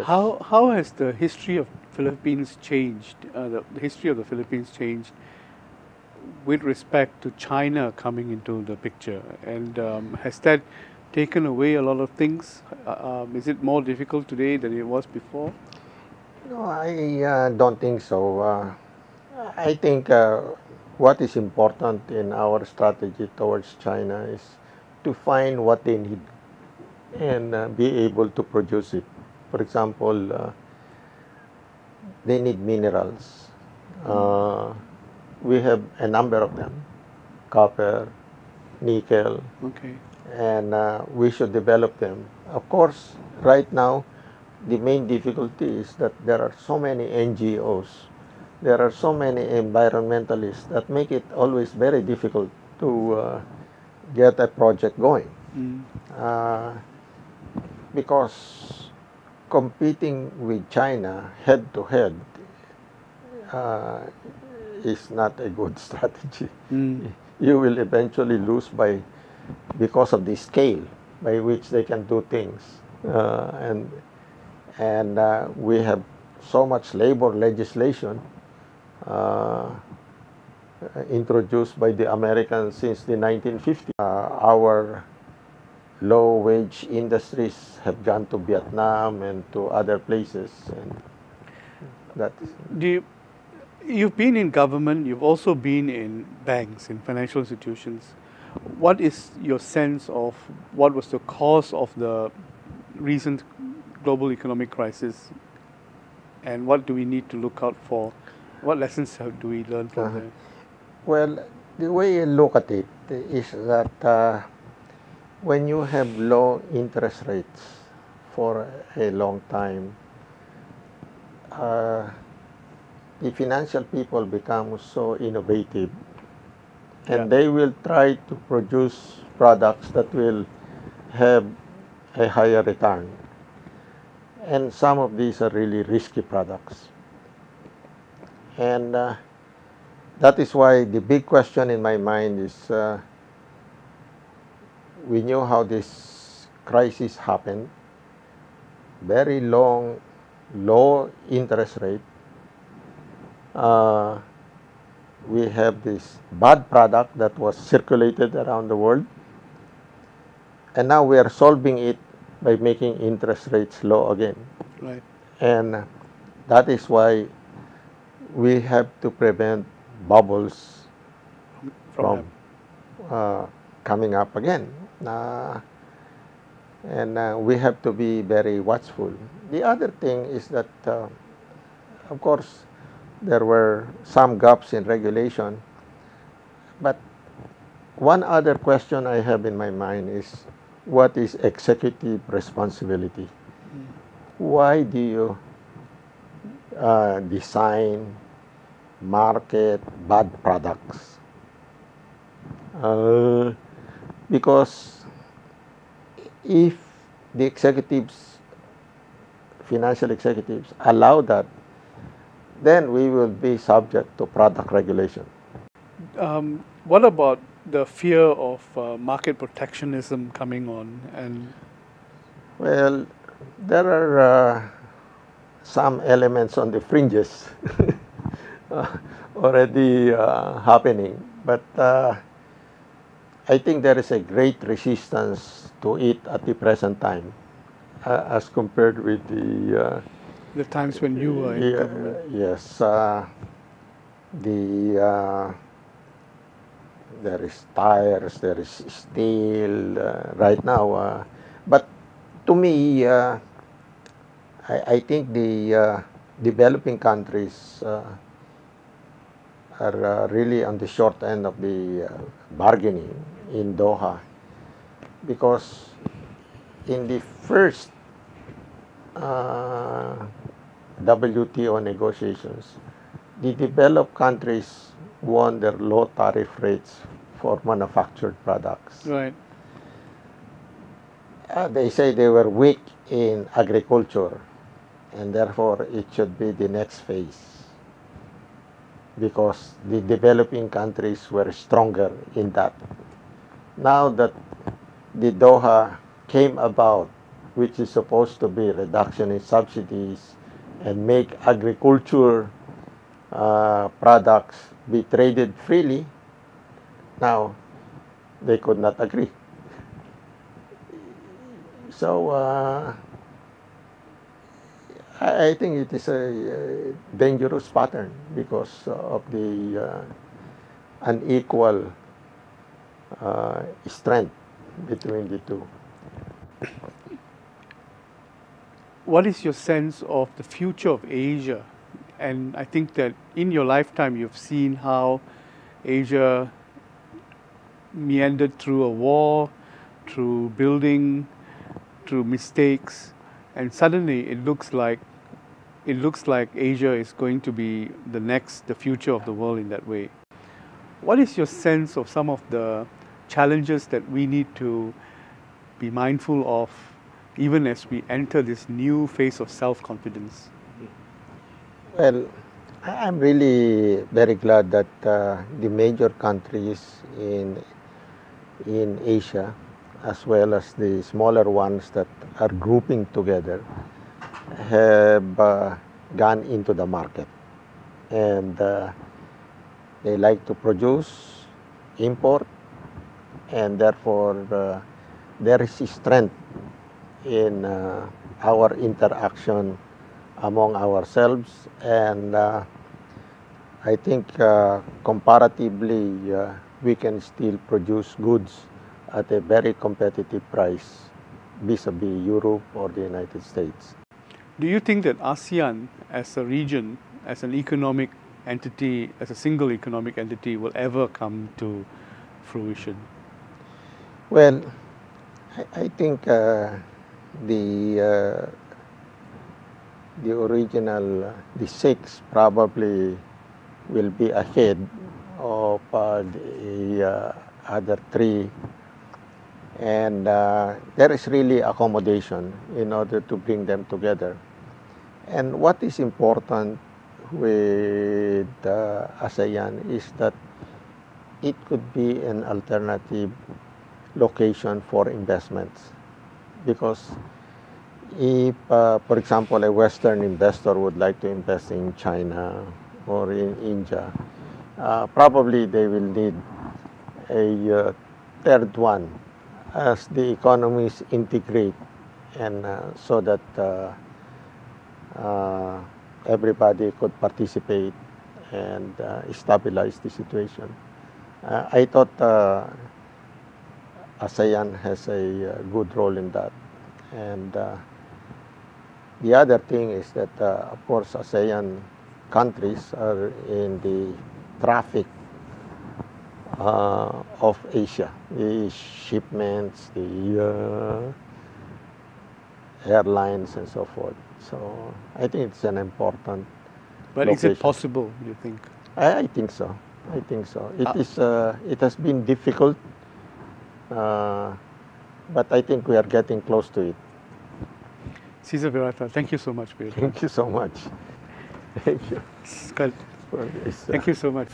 How has the history of Philippines changed? The history of the Philippines changed with respect to China coming into the picture, and has that taken away a lot of things? Is it more difficult today than it was before? No, I don't think so. I think what is important in our strategy towards China is to find what they need and be able to produce it. For example, they need minerals. Uh, we have a number of them: copper, nickel, Okay. and we should develop them. Of course, right now, the main difficulty is that there are so many NGOs, there are so many environmentalists that make it always very difficult to get a project going. Mm. Uh, because competing with China head to head uh, is not a good strategy. Mm. You will eventually lose because of the scale by which they can do things, and we have so much labor legislation uh, introduced by the Americans since the 1950s. Our low-wage industries have gone to Vietnam and to other places, and that. Do you, you've been in government, you've also been in banks, in financial institutions. What is your sense of what was the cause of the recent global economic crisis, and what do we need to look out for? What lessons do we learn from Uh, there? well, the way I look at it is that when you have low interest rates for a long time, uh, the financial people become so innovative, Yeah. and they will try to produce products that will have a higher return. And some of these are really risky products. And that is why the big question in my mind is we knew how this crisis happened, very long, low interest rate. Uh, we have this bad product that was circulated around the world, and now we are solving it by making interest rates low again. Right. And that is why we have to prevent bubbles From from coming up again. And we have to be very watchful. The other thing is that, of course, there were some gaps in regulation, but one other question I have in my mind is, what is executive responsibility? Why do you design, market bad products? Because if the executives, financial executives, allow that, then we will be subject to product regulation. What about the fear of market protectionism coming on? And Well, there are some elements on the fringes already happening, but I think there is a great resistance to it at the present time, as compared with the times when you were in government. yes, the there is tires, there is steel right now, but to me, I think the developing countries are really on the short end of the bargaining in Doha, because in the first WTO negotiations, the developed countries won their low tariff rates for manufactured products. Right. They say they were weak in agriculture, and therefore it should be the next phase, because the developing countries were stronger in that. Now that the Doha came about which is supposed to be reduction in subsidies and make agriculture products be traded freely, now they could not agree. So I think it is a dangerous pattern because of the unequal strength between the two. What is your sense of the future of Asia? And I think that in your lifetime you've seen how Asia meandered through a war, through building, through mistakes, and suddenly it looks like Asia is going to be the future of the world in that way. What is your sense of some of the challenges that we need to be mindful of even as we enter this new phase of self-confidence? Well, I'm really very glad that the major countries in Asia, as well as the smaller ones that are grouping together, have gone into the market, and they like to produce, import, and therefore there is strength in our interaction among ourselves, and I think comparatively we can still produce goods at a very competitive price vis-a-vis Europe or the United States. Do you think that ASEAN as a region, as an economic entity, as a single economic entity will ever come to fruition? Well, I think the original, the six probably will be ahead of the other three, and there is really accommodation in order to bring them together. And what is important with ASEAN is that it could be an alternative location for investments, because if, for example, a Western investor would like to invest in China or in India, probably they will need a third one as the economies integrate, and so that everybody could participate and stabilize the situation. I thought ASEAN has a good role in that. And the other thing is that, of course, ASEAN countries are in the traffic of Asia, the shipments, the airlines, and so forth. So I think it's an important location. Is it possible, do you think? I think so. I think so. It has been difficult, but I think we are getting close to it. Cesar Virata, thank you so much for your time. Thank you so much. Thank you. Scott, For this, thank you so much.